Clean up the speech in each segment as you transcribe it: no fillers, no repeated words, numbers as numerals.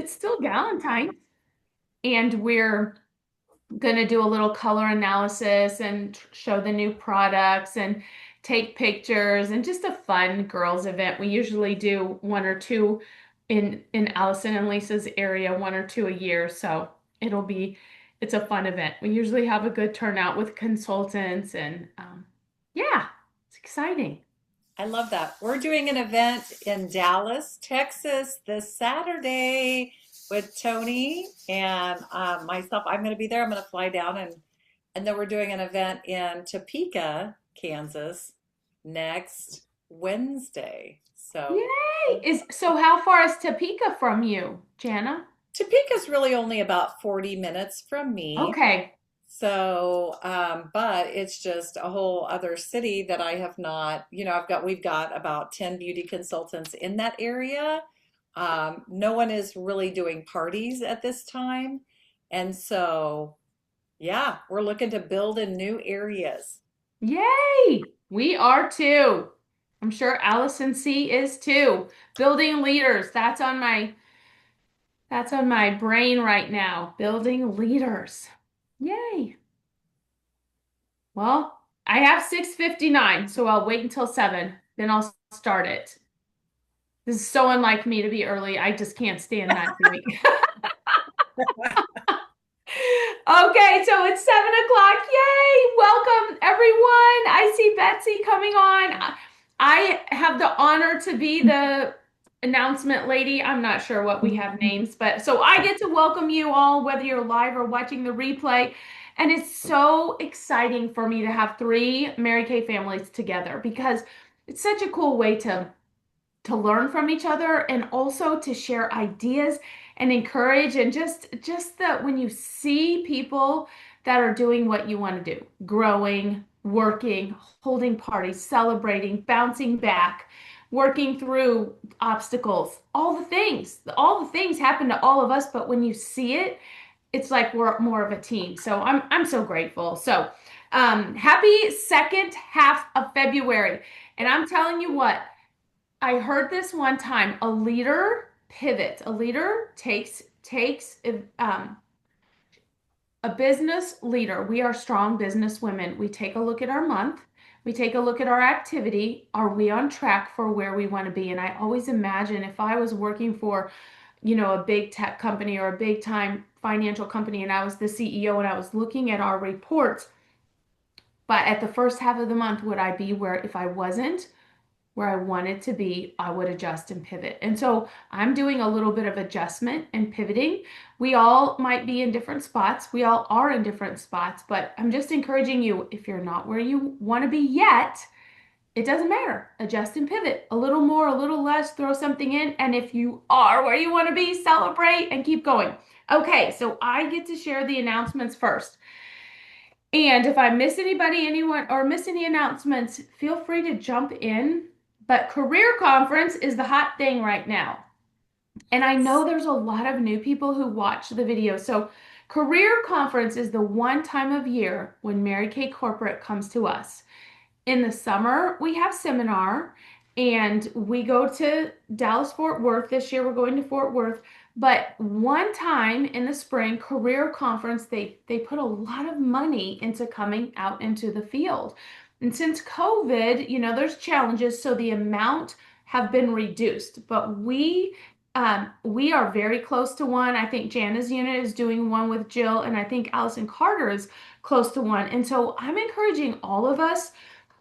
it's still Valentine's, and we're going to do a little color analysis and show the new products and take pictures and just a fun girls event. We usually do one or two in Allison and Lisa's area, one or two a year. So it's a fun event. We usually have a good turnout with consultants and yeah, it's exciting. I love that. We're doing an event in Dallas, Texas this Saturday with Tony and myself. I'm going to be there. I'm going to fly down and then we're doing an event in Topeka, Kansas next Wednesday. So Yay! So how far is Topeka from you, Jana? Topeka's really only about 40 minutes from me. Okay. So, but it's just a whole other city that I have not, we've got about 10 beauty consultants in that area. No one is really doing parties at this time. And so, yeah, we're looking to build in new areas. Yay! We are too. I'm sure Allison C is too. Building leaders. That's on my brain right now. Building leaders. Yay. Well, I have 6:59, so I'll wait until 7. Then I'll start it. This is so unlike me to be early. I just can't stand that feeling. Okay, so it's 7 o'clock. Yay! Welcome, everyone. I see Betsy coming on. I have the honor to be the announcement lady. I'm not sure what we have names, but so I get to welcome you all, whether you're live or watching the replay. And it's so exciting for me to have 3 Mary Kay families together because it's such a cool way to learn from each other and also to share ideas and encourage and just that when you see people that are doing what you want to do, growing, working, holding parties, celebrating, bouncing back, working through obstacles, all the things happen to all of us, but when you see it, it's like we're more of a team. So I'm so grateful. So happy second half of February. And I'm telling you what, I heard this one time. A leader pivots. A leader takes a business leader. We are strong business women. We take a look at our month. We take a look at our activity. Are we on track for where we want to be? And I always imagine if I was working for, a big tech company or a big time financial company and I was the CEO and I was looking at our reports, but at the first half of the month, would I be where if I wasn't where I wanted to be, I would adjust and pivot. And so I'm doing a little bit of adjustment and pivoting. We all might be in different spots. We all are in different spots, but I'm just encouraging you, if you're not where you want to be yet, it doesn't matter. Adjust and pivot. A little more, a little less, throw something in. And if you are where you want to be, celebrate and keep going. Okay, so I get to share the announcements first. And if I miss anyone, or miss any announcements, feel free to jump in. But career conference is the hot thing right now. And I know there's a lot of new people who watch the video. So career conference is the one time of year when Mary Kay Corporate comes to us. In the summer, we have seminar and we go to Dallas Fort Worth. This year we're going to Fort Worth. But one time in the spring, career conference, they put a lot of money into coming out into the field. And since COVID, there's challenges, so the amount have been reduced. But we are very close to one. I think Jana's unit is doing one with Jill, and I think Allison Carter is close to one. And so I'm encouraging all of us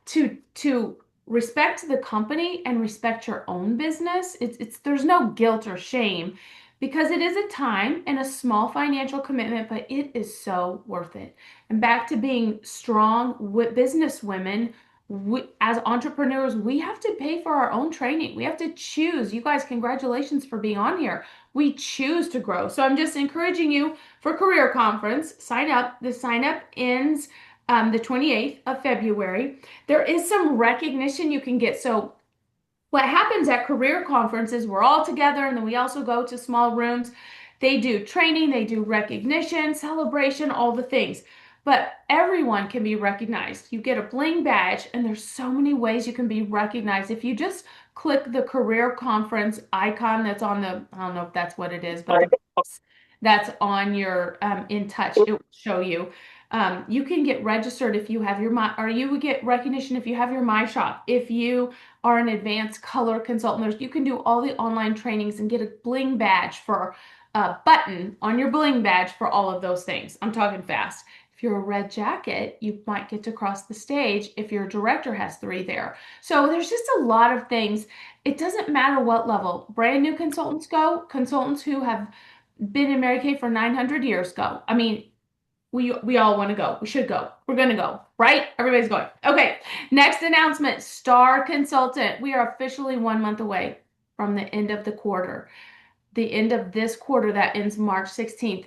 to respect the company and respect your own business. There's no guilt or shame because it is a time and a small financial commitment, but it is so worth it. And back to being strong business women, as entrepreneurs, we have to pay for our own training. We have to choose. You guys, congratulations for being on here. We choose to grow. So I'm just encouraging you for career conference. Sign up. The sign up ends the 28th of February. There is some recognition you can get. So what happens at career conferences, we're all together and then we also go to small rooms. They do training, they do recognition, celebration, all the things. But everyone can be recognized. You get a bling badge and there's so many ways you can be recognized. If you just click the career conference icon that's on the, I don't know if that's what it is, but that's on your In Touch. It will show you. You can get registered if you have your my, or you would get recognition if you have your My Shop. If you are an advanced color consultant, you can do all the online trainings and get a bling badge for a button on your bling badge for all of those things. I'm talking fast. If you're a red jacket, you might get to cross the stage if your director has three there. So there's just a lot of things. It doesn't matter what level. Brand new consultants go, consultants who have been in Mary Kay for 900 years go. I mean, we all want to go. We should go. We're going to go, right? Everybody's going. Okay. Next announcement, Star Consultant. We are officially 1 month away from the end of the quarter. The end of this quarter that ends March 16th.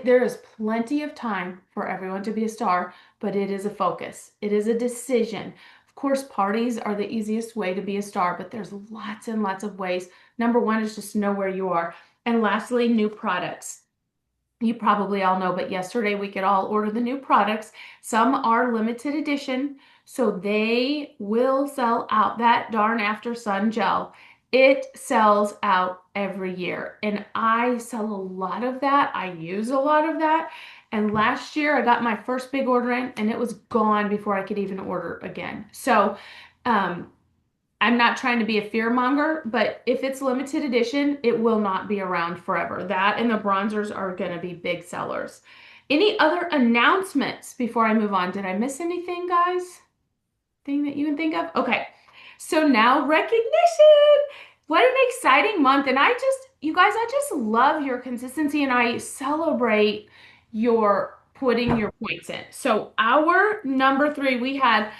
There is plenty of time for everyone to be a star, but it is a focus. It is a decision. Of course, parties are the easiest way to be a star, but there's lots and lots of ways. Number one is just know where you are. And lastly, new products. You probably all know, but yesterday we could all order the new products. Some are limited edition, so they will sell out. That darn After Sun gel, it sells out every year. And I sell a lot of that. I use a lot of that. And last year I got my first big order in and it was gone before I could even order again. So, um, I'm not trying to be a fear monger, but if it's limited edition, it will not be around forever. That and the bronzers are going to be big sellers. Any other announcements before I move on? Did I miss anything, guys? Thing that you can think of? Okay. So now recognition. What an exciting month. And you guys, I just love your consistency and I celebrate your putting your points in. So our number three, we had,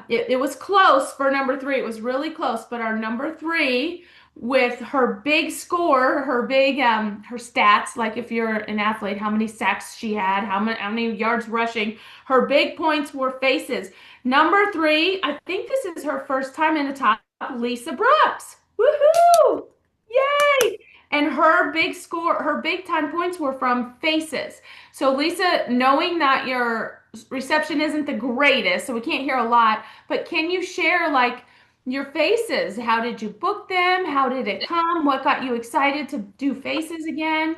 it was close for number three. It was really close, but our number three with her big score, her stats, like if you're an athlete, how many sacks she had, how many yards rushing, her big points were faces. Number three, I think this is her first time in the top, Lisa Brooks. Woohoo! Yay! And her big score, her big time points were from faces. So Lisa, knowing that your reception isn't the greatest, so we can't hear a lot, but can you share like your faces? How did you book them? How did it come? What got you excited to do faces again?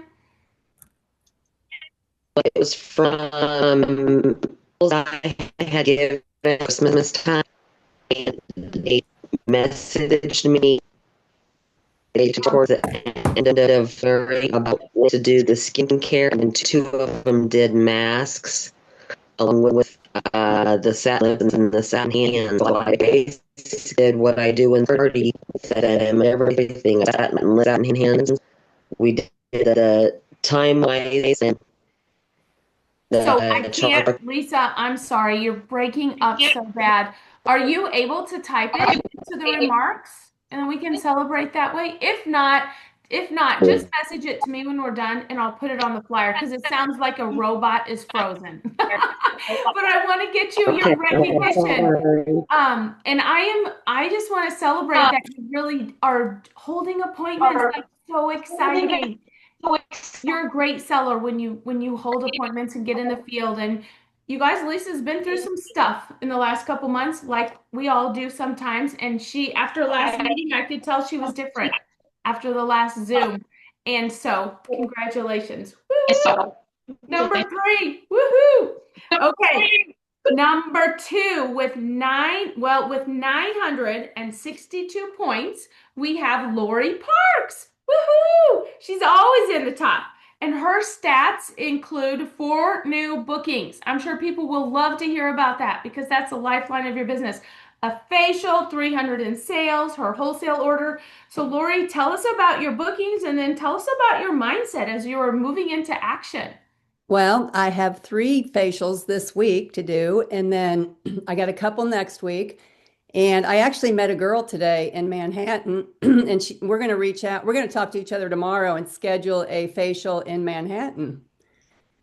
It was from I had given Christmas time, and they messaged me towards the end of February about what to do the skincare, and two of them did masks along with the satin lips and the satin hands. So I basically did what I do in 30, said everything satin lips, satin hands. We did the time wise and So I the can't, chocolate. Lisa, I'm sorry, you're breaking up so bad. Are you able to type it into the remarks and then we can celebrate that way? If not, just message it to me when we're done and I'll put it on the flyer because it sounds like a robot is frozen. But I want to get you your Okay, recognition. And I just want to celebrate that you really are holding appointments. That's so exciting. You're a great seller when you hold appointments and get in the field. And you guys, Lisa's been through some stuff in the last couple months, like we all do sometimes. And she, after last meeting, I could tell she was different after the last Zoom. And so, congratulations. Woo! Number three. Woohoo! Okay. Number two with 962 points, we have Lori Parks. Woohoo! She's always in the top. And her stats include 4 new bookings. I'm sure people will love to hear about that because that's the lifeline of your business. A facial, 300 in sales, her wholesale order. So Lori, tell us about your bookings and then tell us about your mindset as you are moving into action. Well, I have 3 facials this week to do, and then I got a couple next week. And I actually met a girl today in Manhattan, and we're going to reach out. We're going to talk to each other tomorrow and schedule a facial in Manhattan.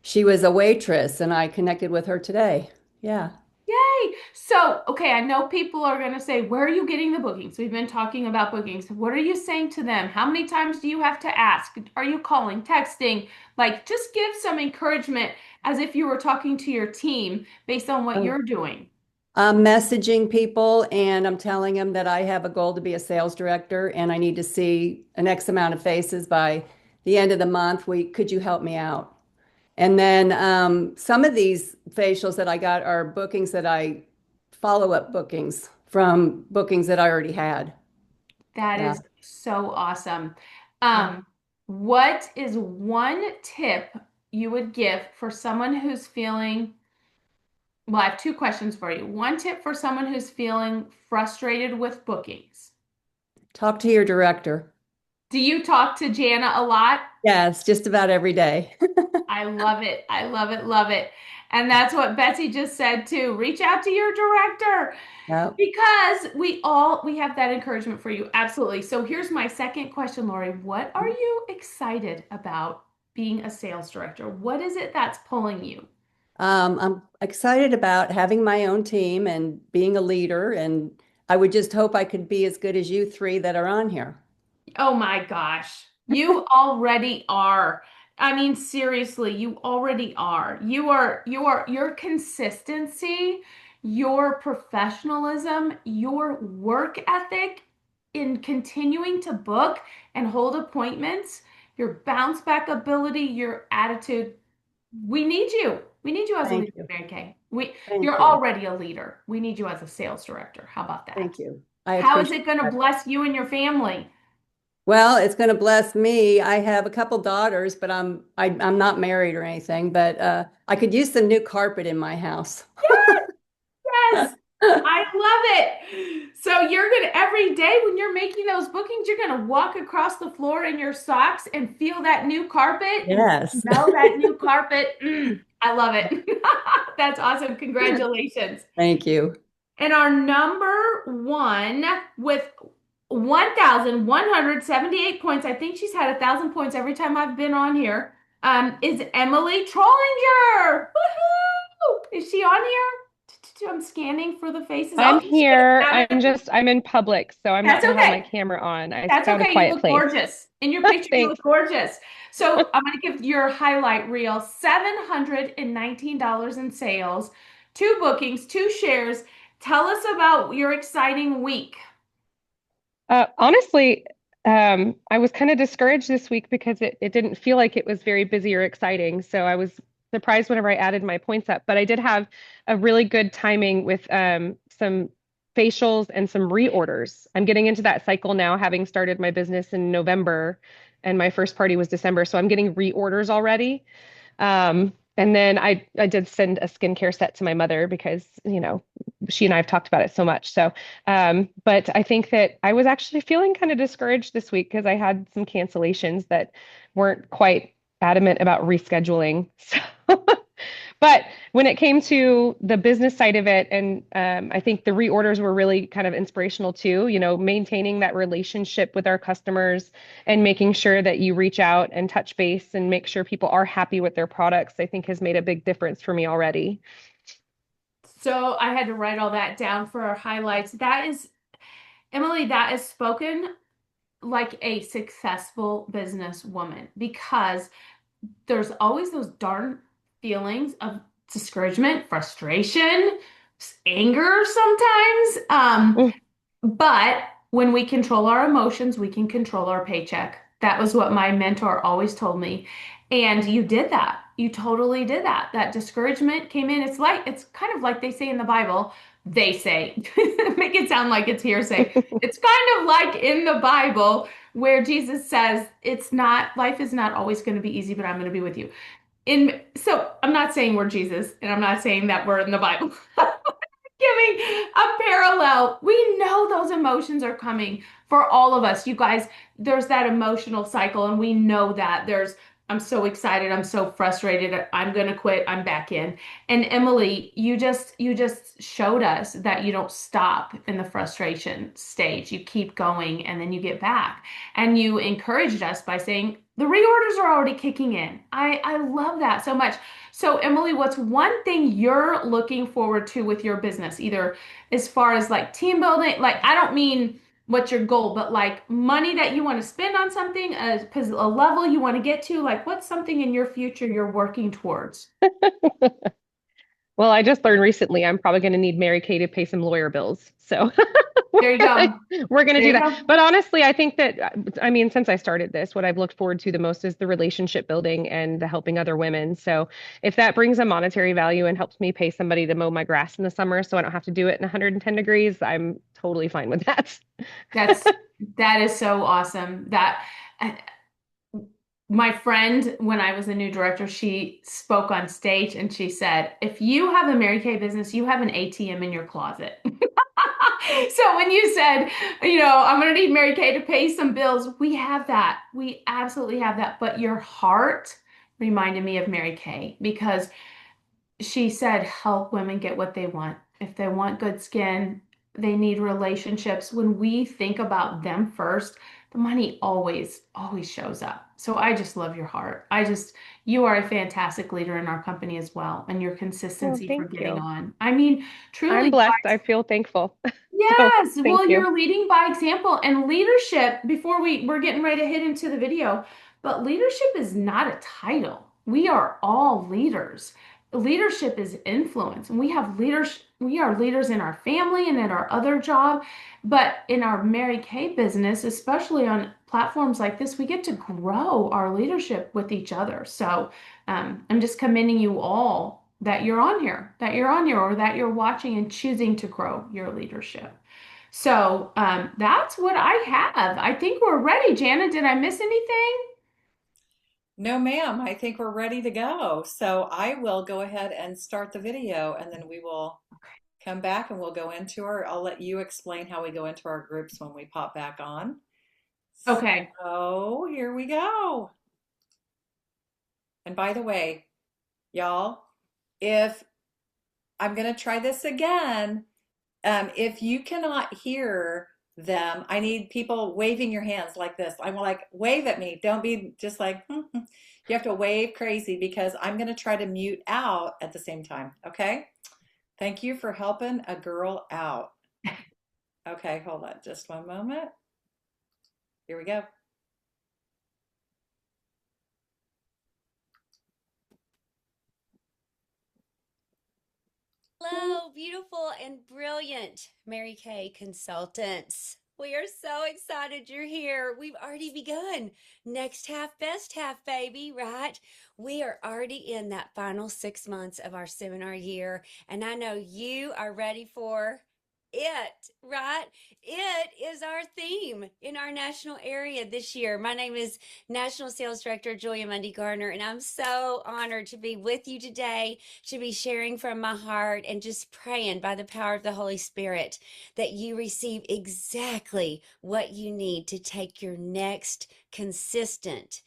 She was a waitress, and I connected with her today. Yeah. Yay! So, okay, I know people are going to say, where are you getting the bookings? We've been talking about bookings. What are you saying to them? How many times do you have to ask? Are you calling, texting? Like, just give some encouragement as if you were talking to your team based on what Oh, you're doing. I'm messaging people and I'm telling them that I have a goal to be a sales director and I need to see an X amount of faces by the end of the month. Could you help me out? And then some of these facials that I got are bookings that follow-up bookings from bookings that I already had. That Yeah. is so awesome. Yeah. Um, what is one tip you would give for someone who's feeling, well, I have two questions for you. One tip for someone who's feeling frustrated with bookings. Talk to your director. Do you talk to Jana a lot? Yes, just about every day. I love it. I love it. Love it. And that's what Betsy just said too. Reach out to your director Yep. because we have that encouragement for you. Absolutely. So here's my second question, Laurie. What are you excited about being a sales director? What is it that's pulling you? I'm excited about having my own team and being a leader, and I would just hope I could be as good as you three that are on here. Oh my gosh. You already are. I mean, seriously, you already are. Your consistency, your professionalism, your work ethic in continuing to book and hold appointments, your bounce back ability, your attitude. We need you. We need you as a Thank leader, you. Mary Kay. Thank You're you. already a leader. We need you as a sales director. How about that? Thank you. I How is appreciate it going to that. bless you and your family? Well, it's going to bless me. I have a couple daughters, but I'm not married or anything, but I could use some new carpet in my house. Yes, I love it. So you're gonna every day when you're making those bookings, you're gonna walk across the floor in your socks and feel that new carpet and Yes. smell that new carpet. I love it. That's awesome. Congratulations. Thank you. And our number one with 1,178 points. I think she's had 1,000 points every time I've been on here. Is Emily Trollinger. Woohoo! Is she on here? I'm scanning for the faces. Oh, I'm she just here. got it. I'm in public, so I'm not That's going to have my okay. camera on. I That's found a okay. You quiet look place. gorgeous. In your picture, you Thanks. look gorgeous. So I'm going to give your highlight reel $719 in sales, two bookings, two shares. Tell us about your exciting week. Honestly, I was kind of discouraged this week because it didn't feel like it was very busy or exciting. So I was surprised whenever I added my points up. But I did have a really good timing with some facials and some reorders. I'm getting into that cycle now, having started my business in November, and my first party was December. So I'm getting reorders already. And then I did send a skincare set to my mother because, she and I have talked about it so much. So, but I think that I was actually feeling kind of discouraged this week because I had some cancellations that weren't quite adamant about rescheduling. So, but when it came to the business side of it, and I think the reorders were really kind of inspirational too, maintaining that relationship with our customers and making sure that you reach out and touch base and make sure people are happy with their products, I think has made a big difference for me already. So I had to write all that down for our highlights. That is, Emily, that is spoken like a successful businesswoman because there's always those darn feelings of discouragement, frustration, anger sometimes. Mm. But when we control our emotions, we can control our paycheck. That was what my mentor always told me. And you did that. You totally did that. That discouragement came in. It's kind of like they say in the Bible, they say, make it sound like it's hearsay. It's kind of like in the Bible where Jesus says, life is not always going to be easy, but I'm going to be with you. So I'm not saying we're Jesus, and I'm not saying that we're in the Bible. Giving a parallel. We know those emotions are coming for all of us. You guys, there's that emotional cycle, and we know that I'm so excited, I'm so frustrated, I'm gonna quit, I'm back in. And Emily, you just showed us that you don't stop in the frustration stage. You keep going and then you get back. And you encouraged us by saying the reorders are already kicking in. I love that so much. So, Emily, what's one thing you're looking forward to with your business, either as far as like team building? Like, I don't mean what's your goal, but like money that you want to spend on something, a level you want to get to. Like, what's something in your future you're working towards? Well, I just learned recently I'm probably going to need Mary Kay to pay some lawyer bills. So There you go. we're going to There do you that. go. But honestly, I think that, I mean, since I started this, what I've looked forward to the most is the relationship building and the helping other women. So if that brings a monetary value and helps me pay somebody to mow my grass in the summer so I don't have to do it in 110 degrees, I'm totally fine with that. That's that is so awesome. That my friend, when I was a new director, she spoke on stage and she said, if you have a Mary Kay business, you have an ATM in your closet. So when you said, I'm going to need Mary Kay to pay some bills, we have that. We absolutely have that. But your heart reminded me of Mary Kay because she said, help women get what they want. If they want good skin, they need relationships. When we think about them first, the money always, always shows up. So I just love your heart. You are a fantastic leader in our company as well, and your Well, consistency for thank getting you. on. I mean, I'm truly, blessed. I feel thankful. So yes. thank Well, you. you're leading by example and leadership. Before we're getting ready to hit into the video, but leadership is not a title. We are all leaders. Leadership is influence, and we have leaders. We are leaders in our family and in our other job, but in our Mary Kay business, especially on platforms like this, we get to grow our leadership with each other. So, I'm just commending you all that you're on here, or that you're watching and choosing to grow your leadership. So that's what I have. I think we're ready. Jana, did I miss anything? No, ma'am, I think we're ready to go. So I will go ahead and start the video and then we will come back and we'll go into I'll let you explain how we go into our groups when we pop back on. Okay. So here we go. And by the way, y'all, if I'm going to try this again, if you cannot hear them, I need people waving your hands like this. I'm like, wave at me. Don't be just like, you have to wave crazy because I'm going to try to mute out at the same time. Okay. Thank you for helping a girl out. Okay, hold on just one moment. Here we go. Hello, beautiful and brilliant Mary Kay consultants. We are so excited you're here. We've already begun. Next half, best half, baby, right? We are already in that final 6 months of our seminar year, and I know you are ready for it, right? It is our theme in our national area this year. My name is National Sales Director Julia Mundy-Garner, and I'm so honored to be with you today, to be sharing from my heart and just praying by the power of the Holy Spirit that you receive exactly what you need to take your next consistent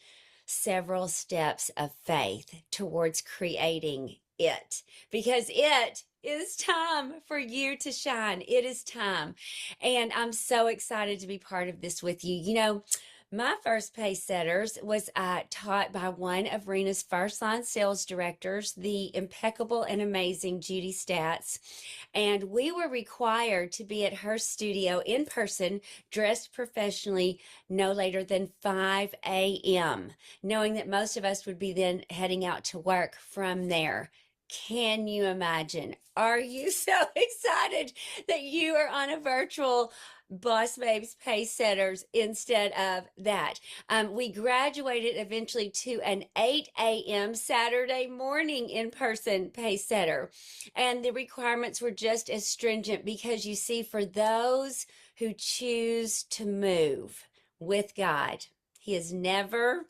several steps of faith towards creating it, because it is time for you to shine. It is time. And I'm so excited to be part of this with you. My first pace setters was taught by one of Rena's first line sales directors, the impeccable and amazing Judy Stats. And we were required to be at her studio in person, dressed professionally, no later than 5 a.m., knowing that most of us would be then heading out to work from there. Can you imagine? Are you so excited that you are on a virtual Boss Babes Pace Setters instead of that? We graduated eventually to an 8 a.m. Saturday morning in-person Pace Setter. And the requirements were just as stringent because you see, for those who choose to move with God, He is never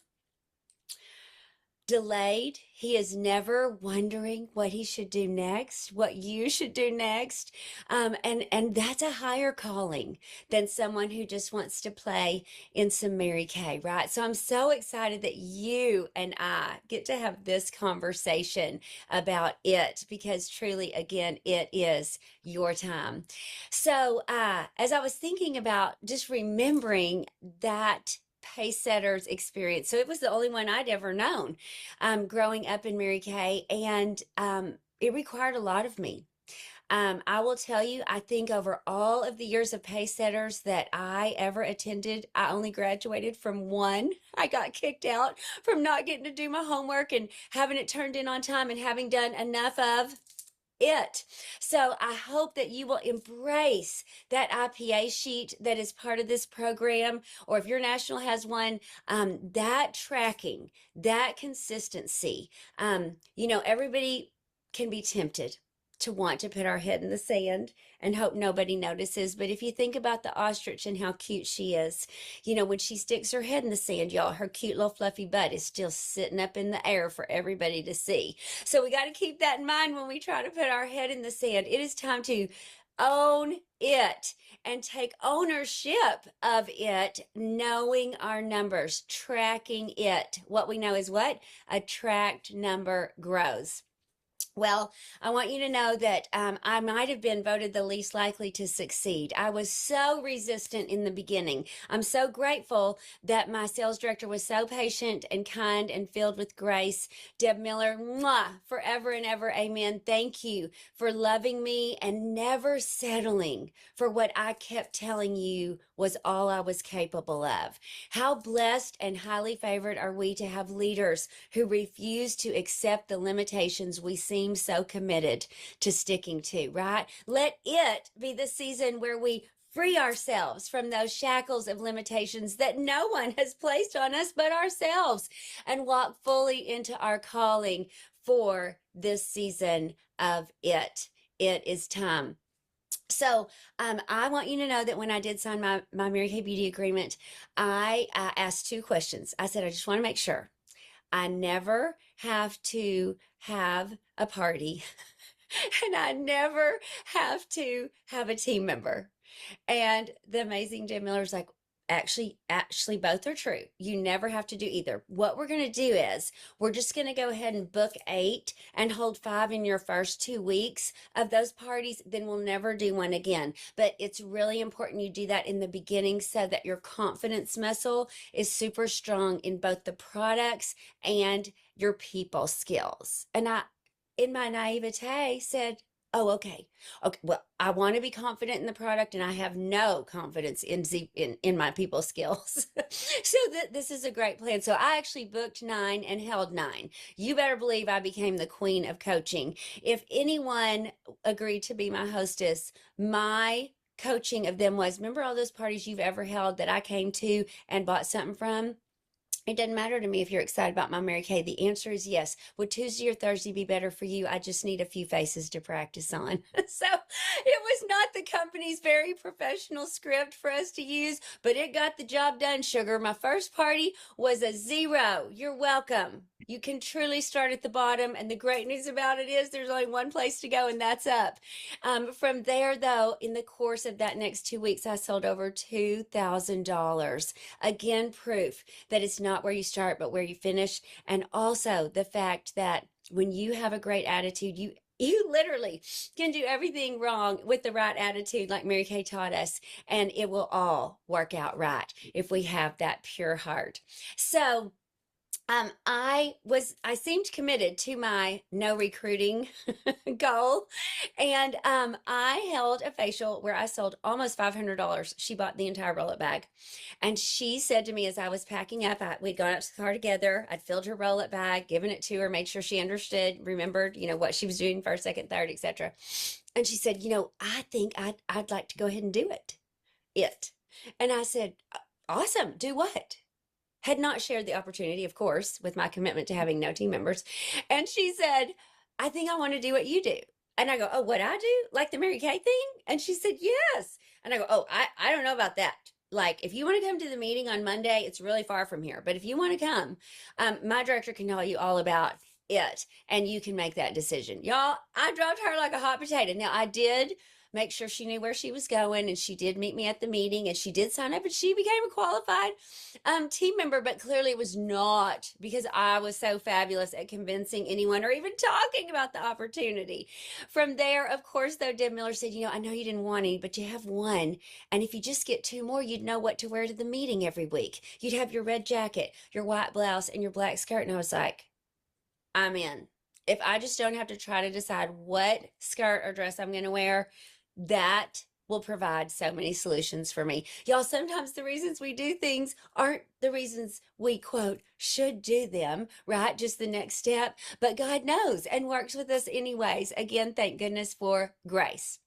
delayed. He is never wondering what he should do next, what you should do next. And that's a higher calling than someone who just wants to play in some Mary Kay, right? So I'm so excited that you and I get to have this conversation about it, because truly, again, it is your time. So as I was thinking about just remembering that pace setters experience, so it was the only one I'd ever known growing up in Mary Kay, and it required a lot of me. I will tell you, I think over all of the years of pace setters that I ever attended, I only graduated from one. I got kicked out from not getting to do my homework and having it turned in on time and having done enough of it. So I hope that you will embrace that IPA sheet that is part of this program, or if your national has one, that tracking, that consistency. Everybody can be tempted to want to put our head in the sand and hope nobody notices. But if you think about the ostrich and how cute she is, when she sticks her head in the sand, y'all, her cute little fluffy butt is still sitting up in the air for everybody to see. So we got to keep that in mind when we try to put our head in the sand. It is time to own it and take ownership of it, knowing our numbers, tracking it. What we know is what? A tracked number grows. Well, I want you to know that I might have been voted the least likely to succeed. I was so resistant in the beginning. I'm so grateful that my sales director was so patient and kind and filled with grace. Deb Miller, mwah, forever and ever, amen. Thank you for loving me and never settling for what I kept telling you was all I was capable of. How blessed and highly favored are we to have leaders who refuse to accept the limitations we seem so committed to sticking to, right? Let it be the season where we free ourselves from those shackles of limitations that no one has placed on us but ourselves, and walk fully into our calling for this season of it. It is time. So I want you to know that when I did sign my Mary Kay Beauty agreement, I asked two questions. I said, I just want to make sure I never have to have a party and I never have to have a team member. And the amazing Jim Miller's like, actually, both are true. You never have to do either. What we're going to do is we're just going to go ahead and book 8 and hold 5 in your first 2 weeks of those parties. Then we'll never do one again. But it's really important you do that in the beginning so that your confidence muscle is super strong in both the products and your people skills. And I, in my naivete, said, oh, okay. Okay. Well, I want to be confident in the product, and I have no confidence in my people skills. So this is a great plan. So I actually booked 9 and held 9. You better believe I became the queen of coaching. If anyone agreed to be my hostess, my coaching of them was, remember all those parties you've ever held that I came to and bought something from? It doesn't matter to me if you're excited about my Mary Kay. The answer is yes. Would Tuesday or Thursday be better for you? I just need a few faces to practice on. So it was not the company's very professional script for us to use, but it got the job done, sugar. My first party was a 0. You're welcome. You can truly start at the bottom. And the great news about it is there's only one place to go, and that's up. From there, though, in the course of that next 2 weeks, I sold over $2,000. Again, proof that it's not where you start, but where you finish. And also the fact that when you have a great attitude, you literally can do everything wrong with the right attitude, like Mary Kay taught us, and it will all work out right if we have that pure heart. So I seemed committed to my no recruiting goal. And I held a facial where I sold almost $500. She bought the entire roll-up bag. And she said to me as I was packing up, we'd gone up to the car together. I'd filled her roll-up bag, given it to her, made sure she understood, remembered, what she was doing first, second, third, etc. And she said, I think I'd like to go ahead and do it. And I said, awesome. Do what? Had not shared the opportunity, of course, with my commitment to having no team members. And she said, I think I want to do what you do. And I go, oh, what I do? Like the Mary Kay thing? And she said, yes. And I go, oh, I don't know about that. Like, if you want to come to the meeting on Monday, it's really far from here. But if you want to come, my director can tell you all about it, and you can make that decision. Y'all, I dropped her like a hot potato. Now, I did make sure she knew where she was going, and she did meet me at the meeting, and she did sign up, and she became a qualified team member. But clearly it was not because I was so fabulous at convincing anyone or even talking about the opportunity. From there, of course, though, Deb Miller said, I know you didn't want any, but you have one, and if you just get 2 more, you'd know what to wear to the meeting every week. You'd have your red jacket, your white blouse, and your black skirt. And I was like, I'm in. If I just don't have to try to decide what skirt or dress I'm going to wear, that will provide so many solutions for me. Y'all, sometimes the reasons we do things aren't the reasons we, quote, should do them, right? Just the next step. But God knows and works with us anyways. Again, thank goodness for grace.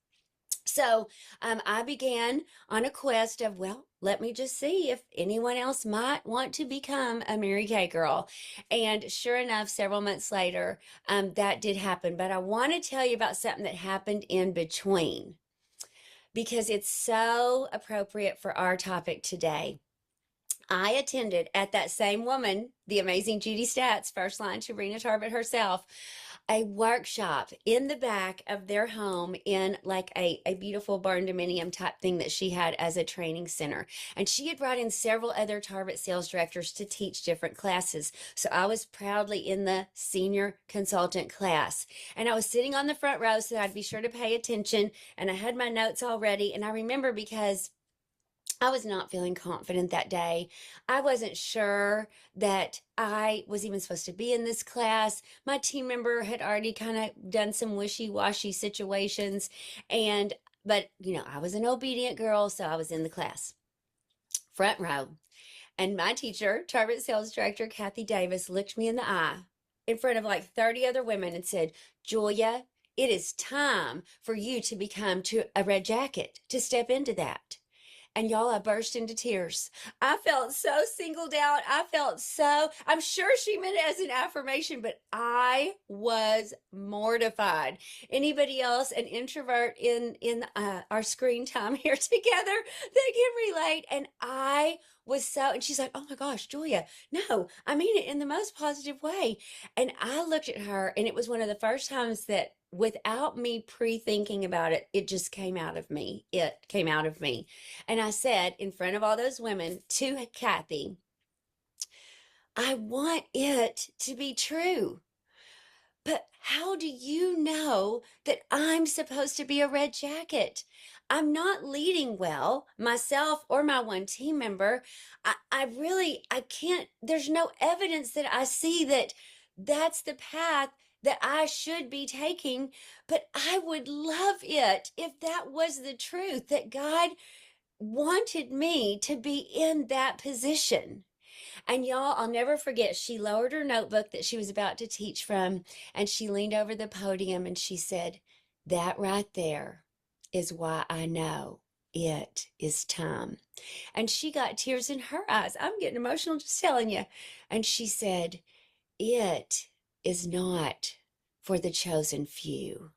So I began on a quest of, well, let me just see if anyone else might want to become a Mary Kay girl. And sure enough, several months later, that did happen. But I want to tell you about something that happened in between because it's so appropriate for our topic today. I attended at that same woman, the amazing Judy Stats, first line to Rena Tarbett herself, a workshop in the back of their home in like a beautiful barn dominium type thing that she had as a training center. And she had brought in several other Tarbett sales directors to teach different classes. So I was proudly in the senior consultant class. And I was sitting on the front row so that I'd be sure to pay attention. And I had my notes all ready. And I remember because I was not feeling confident that day. I wasn't sure that I was even supposed to be in this class. My team member had already kind of done some wishy-washy situations. But I was an obedient girl, so I was in the class. Front row. And my teacher, Tarbett Sales Director Kathy Davis, looked me in the eye in front of like 30 other women and said, Julia, it is time for you to become a red jacket, to step into that. And y'all, I burst into tears. I felt so singled out. I'm sure she meant it as an affirmation, but I was mortified. Anybody else, an introvert in our screen time here together that can relate? And and she's like, oh my gosh, Julia, no, I mean it in the most positive way. And I looked at her, and it was one of the first times that without me pre-thinking about it, it just came out of me. It came out of me. And I said in front of all those women to Kathy, I want it to be true. But how do you know that I'm supposed to be a red jacket? I'm not leading well, myself or my one team member. I can't, there's no evidence that I see that that's the path that I should be taking, but I would love it if that was the truth, that God wanted me to be in that position. And y'all, I'll never forget, she lowered her notebook that she was about to teach from, and she leaned over the podium and she said, that right there is why I know it is time. And she got tears in her eyes. I'm getting emotional just telling you. And she said, it is not for the chosen few.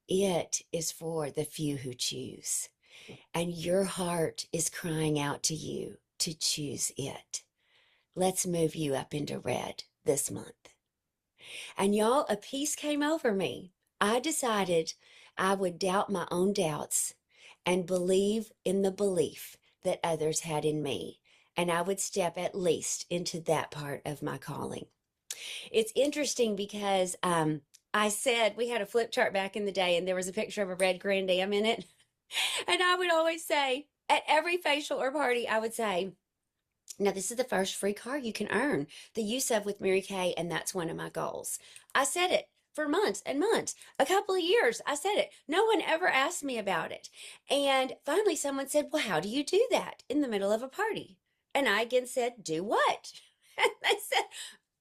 It is for the few who choose. And your heart is crying out to you to choose it. Let's move you up into red this month. And y'all, a peace came over me. I decided I would doubt my own doubts and believe in the belief that others had in me. And I would step at least into that part of my calling. It's interesting because I said we had a flip chart back in the day, and there was a picture of a red Grand Am in it. And I would always say, at every facial or party, I would say, now this is the first free car you can earn the use of with Mary Kay, and that's one of my goals. I said it for months and months, a couple of years. I said it. No one ever asked me about it. And finally someone said, well, how do you do that in the middle of a party? And I again said, do what? And they said,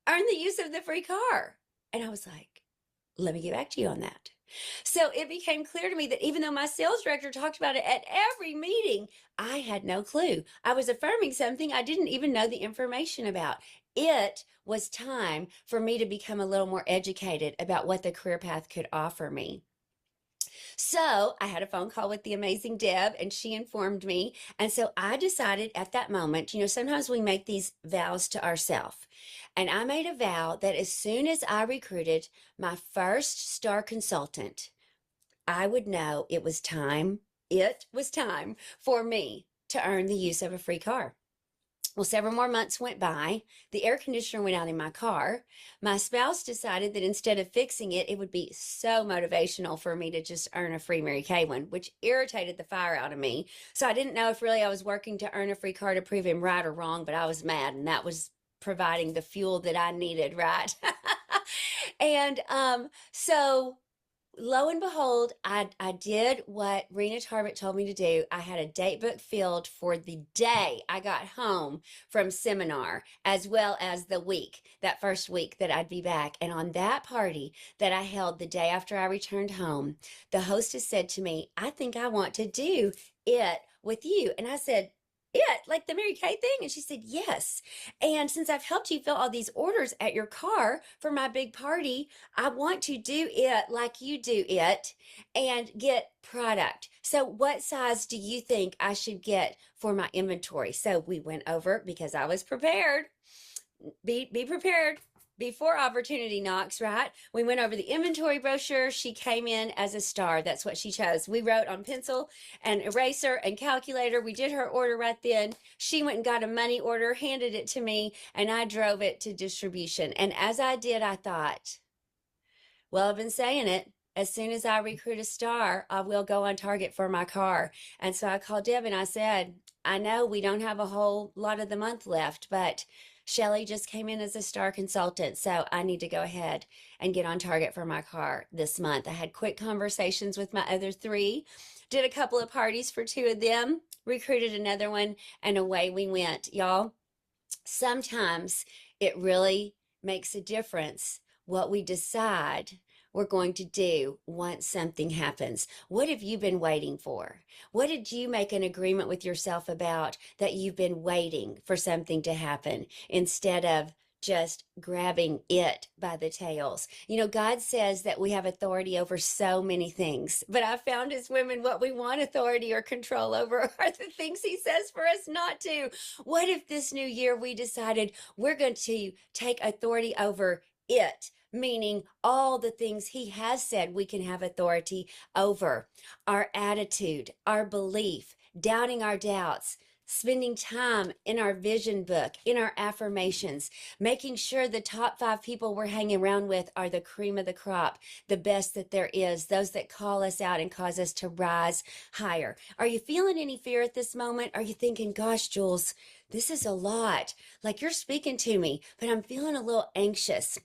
earn the use of the free car. And I was like, let me get back to you on that. So it became clear to me that even though my sales director talked about it at every meeting, I had no clue. I was affirming something I didn't even know the information about. It was time for me to become a little more educated about what the career path could offer me. So I had a phone call with the amazing Deb, and she informed me. And so I decided at that moment, sometimes we make these vows to ourselves. And I made a vow that as soon as I recruited my first star consultant, I would know it was time for me to earn the use of a free car. Well, several more months went by. The air conditioner went out in my car. My spouse decided that instead of fixing it, it would be so motivational for me to just earn a free Mary Kay one, which irritated the fire out of me. So I didn't know if really I was working to earn a free car to prove him right or wrong, but I was mad, and that was providing the fuel that I needed, right? And so lo and behold, I did what Rena Tarbett told me to do. I had a date book filled for the day I got home from seminar, as well as the week, that first week that I'd be back. And on that party that I held the day after I returned home, the hostess said to me, I think I want to do it with you. And I said, it like the Mary Kay thing? And she said, yes. And since I've helped you fill all these orders at your car for my big party, I want to do it like you do it and get product. So, what size do you think I should get for my inventory? So, we went over because I was prepared. Be prepared before opportunity knocks, right? We went over the inventory brochure. She came in as a star. That's what she chose. We wrote on pencil and eraser and calculator. We did her order right then. She went and got a money order, handed it to me, and I drove it to distribution. And as I did, I thought, well, I've been saying it. As soon as I recruit a star, I will go on target for my car. And so I called Deb and I said, I know we don't have a whole lot of the month left, but Shelly just came in as a star consultant. So I need to go ahead and get on target for my car this month. I had quick conversations with my other three, did a couple of parties for two of them, recruited another one, and away we went. Y'all, sometimes it really makes a difference what we decide we're going to do once something happens. What have you been waiting for? What did you make an agreement with yourself about that you've been waiting for something to happen instead of just grabbing it by the tails? You know, God says that we have authority over so many things, but I found as women what we want authority or control over are the things He says for us not to. What if this new year we decided we're going to take authority over it? Meaning all the things He has said we can have authority over: our attitude, our belief, doubting our doubts, spending time in our vision book, in our affirmations, making sure the top 5 people we're hanging around with are the cream of the crop, the best that there is, those that call us out and cause us to rise higher. Are you feeling any fear at this moment? Are you thinking, gosh, Jules, this is a lot. Like you're speaking to me, but I'm feeling a little anxious.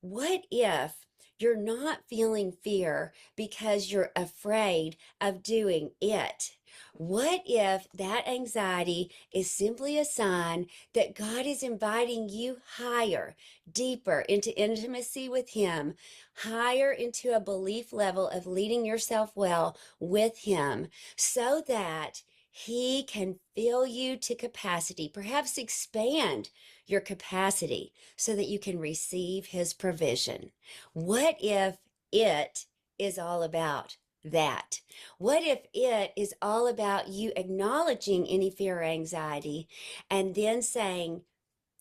What if you're not feeling fear because you're afraid of doing it? What if that anxiety is simply a sign that God is inviting you higher, deeper into intimacy with Him, higher into a belief level of leading yourself well with Him, so that He can fill you to capacity, perhaps expand your capacity so that you can receive His provision? What if it is all about that? What if it is all about you acknowledging any fear or anxiety and then saying,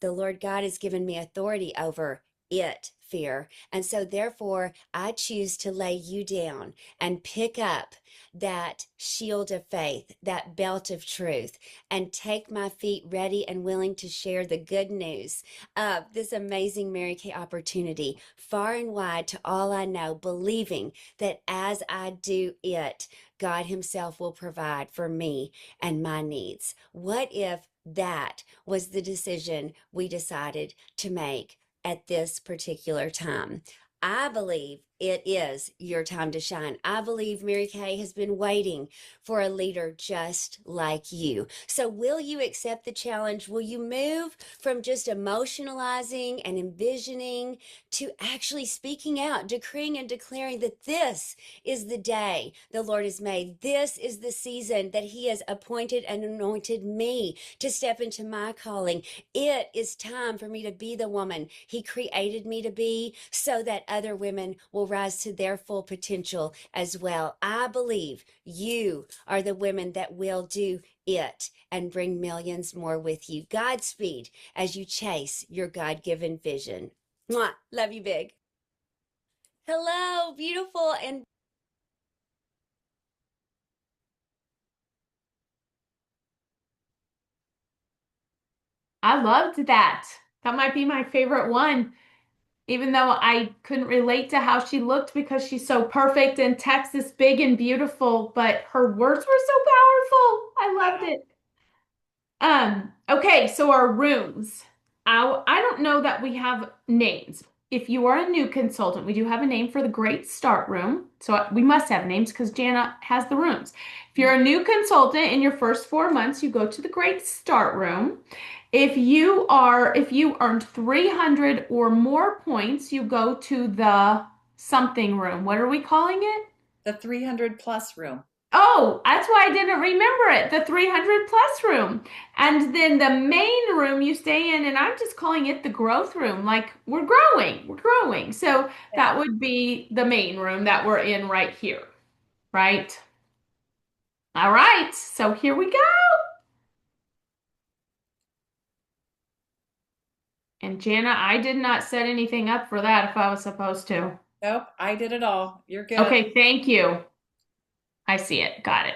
the Lord God has given me authority over it, fear. And so therefore, I choose to lay you down and pick up that shield of faith, that belt of truth, and take my feet ready and willing to share the good news of this amazing Mary Kay opportunity far and wide to all I know, believing that as I do it, God Himself will provide for me and my needs. What if that was the decision we decided to make at this particular time? I believe it is your time to shine. I believe Mary Kay has been waiting for a leader just like you. So will you accept the challenge? Will you move from just emotionalizing and envisioning to actually speaking out, decreeing and declaring that this is the day the Lord has made? This is the season that He has appointed and anointed me to step into my calling. It is time for me to be the woman He created me to be, so that other women will rise to their full potential as well. I believe you are the women that will do it and bring millions more with you. Godspeed as you chase your God-given vision. Mwah. Love you big. Hello, beautiful and I loved that. That might be my favorite one, even though I couldn't relate to how she looked because she's so perfect and Texas big and beautiful, but her words were so powerful. I loved it. Okay, so our rooms. I don't know that we have names. if you are a new consultant, we do have a name for the Great Start Room. So we must have names because Jana has the rooms. If you're a new consultant in your first 4 months, you go to the Great Start Room. If you earned 300 or more points, you go to the something room. What are we calling it? The 300 plus room. Oh, that's why I didn't remember it. The 300 plus room. And then the main room you stay in, and I'm just calling it the growth room. Like we're growing, we're growing. So Yeah. that would be the main room that we're in right here, right? All right, so here we go. And Jana, I did not set anything up for that if I was supposed to. Nope, I did it all. You're good. Okay, thank you. I see it. Got it.